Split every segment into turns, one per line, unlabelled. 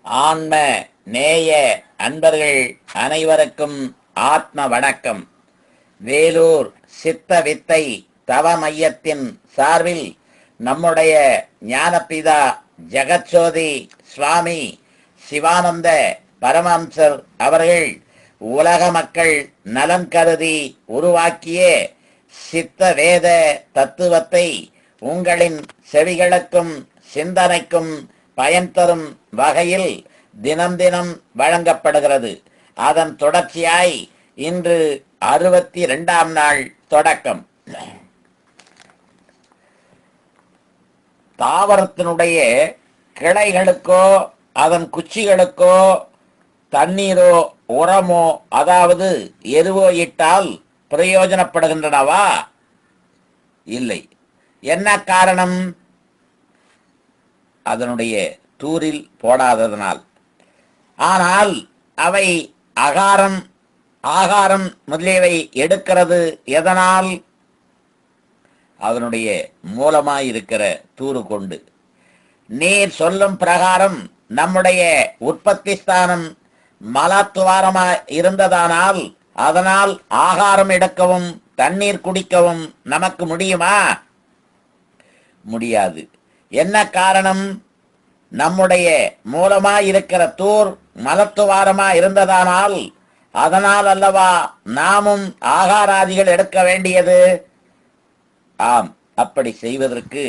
ஆன்ம நேய அன்பர்கள் அனைவருக்கும் ஆத்ம வணக்கம். வேலூர் சித்த வித்தை தவ மையத்தின் சார்பில் நம்முடைய ஞானபிதா ஜெகத்சோதி சுவாமி சிவானந்த பரமஹம்சர் அவர்கள் உலக மக்கள் நலன் கருதி உருவாக்கிய சித்த வேத தத்துவத்தை உங்களின் செவிகளுக்கும் சிந்தனைக்கும் பயன் தரும் வகையில் தினம் தினம் வழங்கப்படுகிறது. அதன் தொடர்ச்சியாய் இன்று 62ஆம் நாள் தொடக்கம். தாவரத்தினுடைய கிளைகளுக்கோ அதன் குச்சிகளுக்கோ தண்ணீரோ உரமோ அதாவது எருவோ இட்டால் பிரயோஜனப்படுகின்றனவா? இல்லை. என்ன காரணம்? அதனுடைய தூரில் போடாததனால். ஆனால் அவை ஆகாரம் முதலியவை எடுக்கிறது எதனால்? அதனுடைய மூலமாயிருக்கிற தூறு கொண்டு. நீர் சொல்லும் பிரகாரம் நம்முடைய உற்பத்தி ஸ்தானம் மலத்துவாரமாய் இருந்ததானால் அதனால் ஆகாரம் எடுக்கவும் தண்ணீர் குடிக்கவும் நமக்கு முடியுமா? முடியாது. என்ன காரணம்? நம்முடைய மூலமாயிருக்கிற தூர் மலத்துவாரமா இருந்ததானால் அதனால் அல்லவா நாமும் ஆகாராதிகள் எடுக்க வேண்டியது. ஆம், அப்படி செய்வதற்கு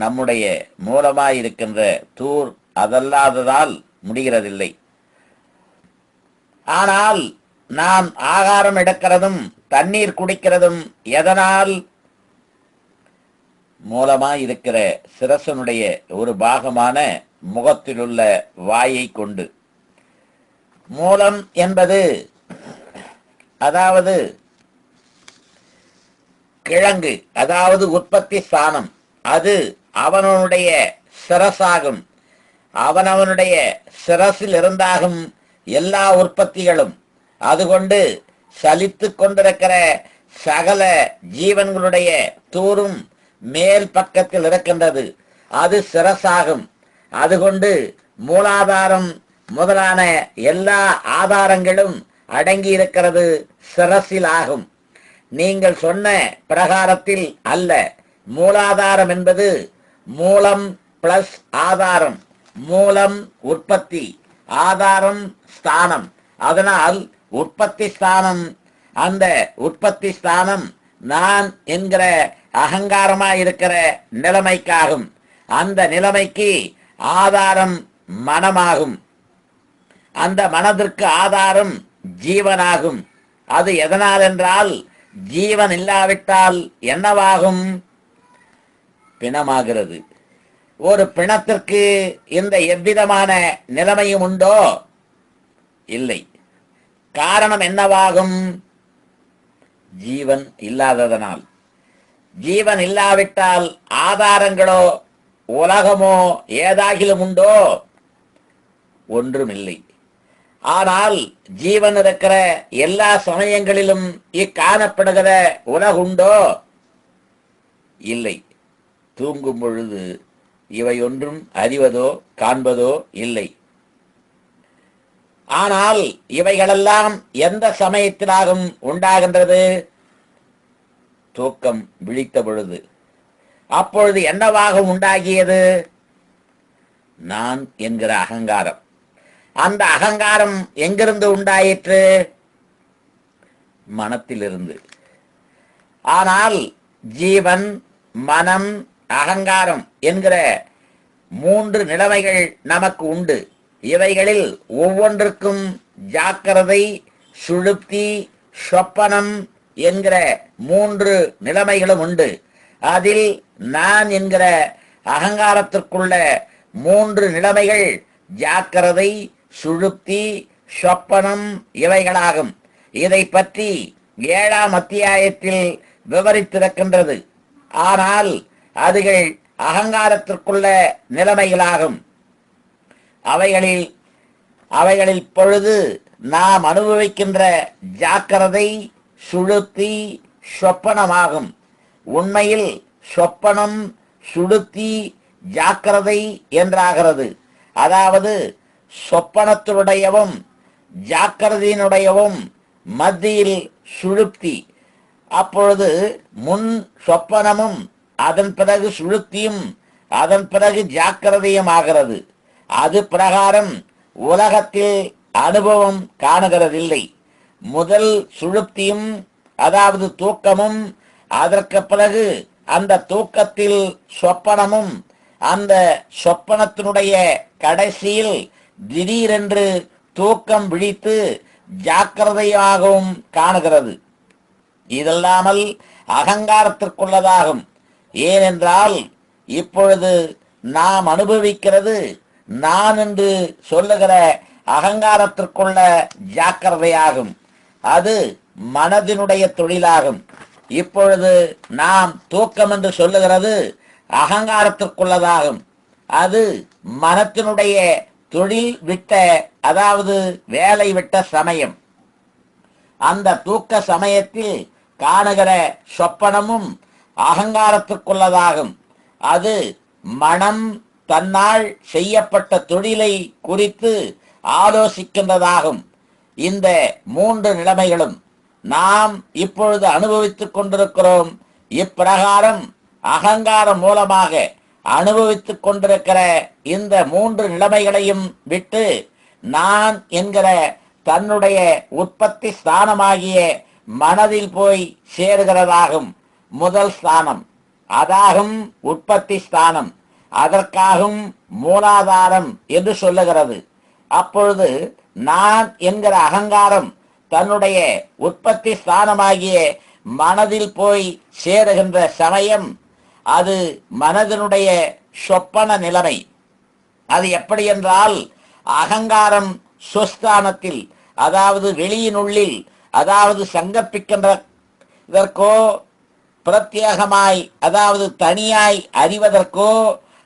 நம்முடைய மூலமாயிருக்கின்ற தூர் அதல்லாததால் முடிகிறதில்லை. ஆனால் நாம் ஆகாரம் எடுக்கிறதும் தண்ணீர் குடிக்கிறதும் எதனால்? மூலமாய் இருக்கிற சிரசனுடைய ஒரு பாகமான முகத்திலுள்ள வாயை கொண்டு. மூலம் என்பது அதாவது கிழங்கு, அதாவது உற்பத்தி ஸ்தானம். அது அவனுடைய சிரசாகும். அவனவனுடைய சிரசில் இருந்தாகும் எல்லா உற்பத்திகளும். அதுகொண்டு சலித்து கொண்டிருக்கிற சகல ஜீவன்களுடைய தூரும் மேல் பக்கத்தில் இருக்கின்றது. அது சிரசாகும். அதுகொண்டு மூலாதாரம் முதலான எல்லா ஆதாரங்களும் அடங்கி இருக்கிறது சிரசில் ஆகும். நீங்கள் சொன்ன பிரகாரத்தில் அல்ல. மூலாதாரம் என்பது மூலம் பிளஸ் ஆதாரம். மூலம் உற்பத்தி, ஆதாரம் ஸ்தானம். அதனால் உற்பத்தி ஸ்தானம், அந்த உற்பத்தி ஸ்தானம் நான் என்கிற அகங்காரமாய் இருக்கிற நிலைமைக்காகும். அந்த நிலைமைக்கு ஆதாரம் மனமாகும். அந்த மனதிற்கு ஆதாரம் ஜீவனாகும். அது எதனால் என்றால் ஜீவன் இல்லாவிட்டால் என்னவாகும்? பிணமாகிறது. ஒரு பிணத்திற்கு இந்த எவ்விதமான நிலைமையும் உண்டோ? இல்லை. காரணம் என்னவாகும்? ஜீவன் இல்லாததனால். ஜீவன் இல்லாவிட்டால் ஆதாரங்களோ உலகமோ ஏதாகிலும் உண்டோ? ஒன்றுமில்லை. ஆனால் ஜீவன் இருக்கிற எல்லா சமயங்களிலும் இக்காணப்படுகிற உலகுண்டோ? இல்லை. தூங்கும் பொழுது இவை ஒன்றும் அறிவதோ காண்பதோ இல்லை. ஆனால் இவைகளெல்லாம் எந்த சமயத்திலாகும் உண்டாகின்றது? தூக்கம் விழித்த பொழுது. அப்பொழுது என்னவாக உண்டாகியது? நான் என்கிற அகங்காரம். அந்த அகங்காரம் எங்கிருந்து உண்டாயிற்று? மனத்திலிருந்து. ஆனால் ஜீவன், மனம், அகங்காரம் என்கிற 3 நிலைமைகள் நமக்கு உண்டு. இவைகளில் ஒவ்வொன்றுக்கும் ஜாக்கிரதை, சுழுப்தி, சொப்பனம் என்கிற 3 நிலைமைகளும் உண்டு. அதில் நான் என்கிற அகங்காரத்திற்குள்ள 3 நிலைமைகள் ஜாக்கிரதை, சுழுப்தி, சொப்பனம் இவைகளாகும். இதை பற்றி 7ஆம் அத்தியாயத்தில் விவரித்திருக்கின்றது. ஆனால் அதுகள் அகங்காரத்திற்குள்ள நிலைமைகளாகும். அவைகளில் பொழுது நாம் அனுபவிக்கின்ற ஜாக்கிரதை, சுழுத்தி, சொப்பனமாகும். உண்மையில் சொப்பனம், சுழுத்தி, ஜாக்கிரதை என்றாகிறது. அதாவது சொப்பனத்தினுடையவும் ஜாக்கிரதையினுடையவும் மத்தியில் சுழுப்தி. அப்பொழுது முன் சொப்பனமும் அதன் பிறகு சுழுத்தியும் அதன் பிறகு ஜாக்கிரதையும் ஆகிறது. அது பிரகாரம் உலகத்தில் அனுபவம் காணுகிறதில்லை. முதல் சுழுப்தியும் அதாவது தூக்கமும், அதற்கு பிறகு அந்த தூக்கத்தில் சொப்பனமும், அந்த சொப்பனத்தினுடைய கடைசியில் திடீரென்று தூக்கம் விழித்து ஜாக்கிரதையாகவும் காணுகிறது. இதல்லாமல் அகங்காரத்திற்குள்ளதாகும். ஏனென்றால் இப்பொழுது நாம் அனுபவிக்கிறது நான் என்று சொல்லுகிற அகங்காரத்திற்குள்ள ஜாக்கிரதையாகும். அது மனதினுடைய தொழிலாகும். இப்பொழுது நாம் தூக்கம் என்று சொல்லுகிறது அகங்காரத்திற்குள்ளதாகும். அது மனத்தினுடைய தொழில் விட்ட, அதாவது வேலை விட்ட சமயம். அந்த தூக்க சமயத்தில் காணுகிற சொப்பனமும் அகங்காரத்திற்குள்ளதாகும். அது மனம் தன்னால் செய்யப்பட்ட தொழிலை குறித்து ஆலோசிக்கின்றதாகும். இந்த மூன்று நிலைமைகளும் நாம் இப்பொழுது அனுபவித்துக் கொண்டிருக்கிறோம். இப்பிரகாரம் அகங்காரம் மூலமாக அனுபவித்துக் கொண்டிருக்கிற இந்த மூன்று நிலைமைகளையும் விட்டு நான் என்கிற தன்னுடைய உற்பத்தி ஸ்தானமாகிய மனதில் போய் சேருகிறதாகும். முதல் ஸ்தானம் அதாகும் உற்பத்தி ஸ்தானம். அதற்காகும் மூலாதாரம் என்று சொல்லுகிறது. அப்பொழுது நான் என்கிற அகங்காரம் தன்னுடைய உற்பத்தி ஸ்தானமாகிய மனதில் போய் சேருகின்ற சமயம் அது மனதினுடைய சொப்பன நிலைமை. அது எப்படி என்றால், அகங்காரம் சுஸ்தானத்தில், அதாவது வெளியினுள்ளில், அதாவது சங்கற்பிக்கின்றதற்கோ பிரத்யேகமாய், அதாவது தனியாய் அறிவதற்கோ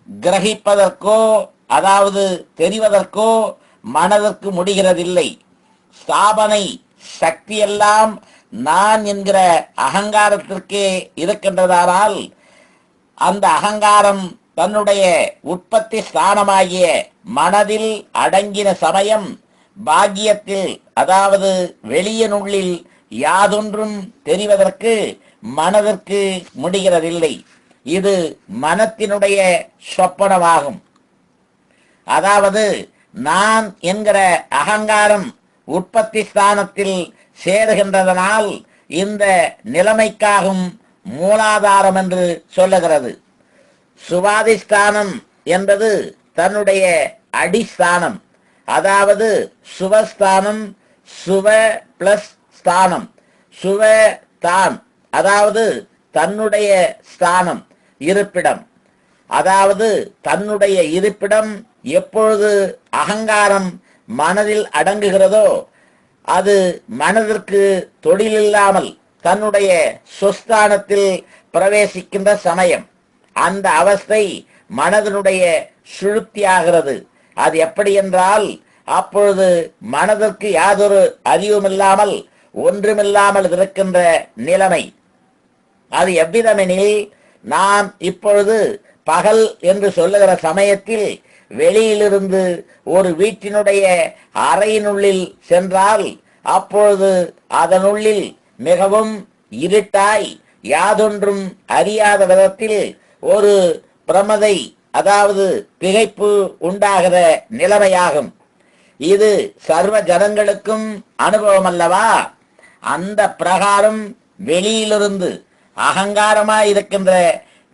கிரகிப்பதற்கோ, அதாவது தெரிவதற்கோ மனதிற்கு முடிகிறதில்லை. ஸ்தாபனை சக்தியெல்லாம் நான் என்கிற அகங்காரத்திற்கே இருக்கின்றதானால், அந்த அகங்காரம் தன்னுடைய உற்பத்தி ஸ்தானமாகிய மனதில் அடங்கின சமயம் பாக்கியத்தில், அதாவது வெளியினுள்ளில் யாதொன்றும் தெரிவதற்கு மனதிற்கு முடிகிறதில்லை. இது மனத்தினுடைய சொப்பனமாகும். அதாவது நான் என்கிற அகங்காரம் உற்பத்தி ஸ்தானத்தில் சேருகின்றதனால் இந்த நிலைமைக்காகும் மூலாதாரம் என்று சொல்லுகிறது. சுவாதிஸ்தானம் என்பது தன்னுடைய அடிஸ்தானம், அதாவது சுவஸ்தானம், சுவ பிளஸ் ஸ்தானம், சுவ தான், அதாவது தன்னுடைய ஸ்தானம், இருப்பிடம். அதாவது தன்னுடைய இருப்பிடம் எப்பொழுது அகங்காரம் மனதில் அடங்குகிறதோ, அது மனதிற்கு தொழிலில்லாமல் தன்னுடைய சுஸ்தானத்தில் பிரவேசிக்கின்ற சமயம். அந்த அவஸ்தை மனதினுடைய சுழுப்தியாகிறது. அது எப்படி என்றால், அப்பொழுது மனதிற்கு யாதொரு அறிவுமில்லாமல் ஒன்றுமில்லாமல் இருக்கின்ற நிலைமை. அது எவ்விதமெனில், நாம் இப்பொழுது பகல் என்று சொல்லுகிற சமயத்தில் வெளியிலிருந்து ஒரு வீட்டினுடைய அறையினுள்ளில் சென்றால், அப்பொழுது அதனுள்ளில் மிகவும் இருட்டாய் யாதொன்றும் அறியாத விதத்தில் ஒரு பிரமதை, அதாவது திகைப்பு உண்டாகிற நிலைமையாகும். இது சர்வ ஜனங்களுக்கும் அனுபவம் அல்லவா? அந்த பிரகாரம் வெளியிலிருந்து அகங்காரமாய் இருக்கின்ற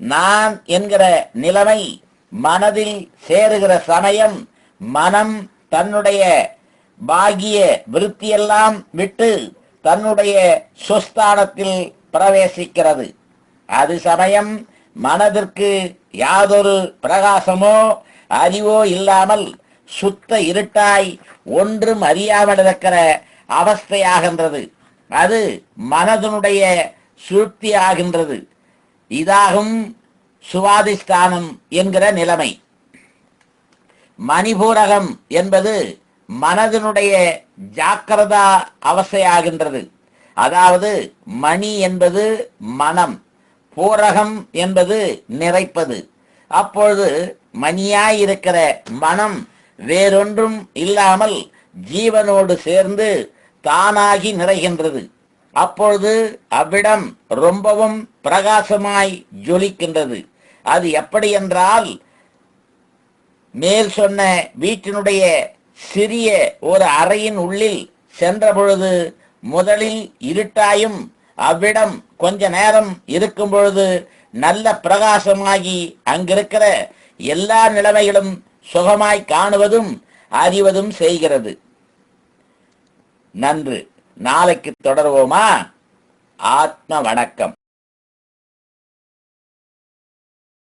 நான் என்கிற நிலைமை மனதில் சேருகிற சமயம் மனம் தன்னுடைய பாகிய விருத்தியெல்லாம் விட்டு தன்னுடைய சுஸ்தானத்தில் பிரவேசிக்கிறது. அது சமயம் மனதிற்கு யாதொரு பிரகாசமோ அறிவோ இல்லாமல் சுத்த இருட்டாய் ஒன்றும் அறியாமல் இருக்கிற அவஸ்தையாகின்றது. அது மனதனுடைய சுழுப்தி ஆகின்றது. இதாகும் சுவாதிஸ்தானம் என்கிற நிலைமை. மணிபூரகம் என்பது மனதினுடைய ஜாக்கிரதா அவஸ்தையாகின்றது. அதாவது மணி என்பது மனம், பூரகம் என்பது நிறைப்பது. அப்பொழுது மணியாய் இருக்கிற மனம் வேறொன்றும் இல்லாமல் ஜீவனோடு சேர்ந்து தானாகி நிறைகின்றது. அப்பொழுது அவ்விடம் ரொம்பவும் பிரகாசமாய் ஜொலிக்கின்றது. அது எப்படி என்றால், மேல் சொன்ன வீட்டினுடைய சிறிய ஒரு அறையின் உள்ளில் சென்ற பொழுது முதலில் இருட்டாயும் அவ்விடம் கொஞ்ச நேரம் இருக்கும் பொழுது நல்ல பிரகாசமாகி அங்கிருக்கிற எல்லா நிலைமைகளும் சுகமாய் காணுவதும் அறிவதும் செய்கிறது. நன்று. நாளைக்கு தொடர்வோமா? ஆத்ம வணக்கம்.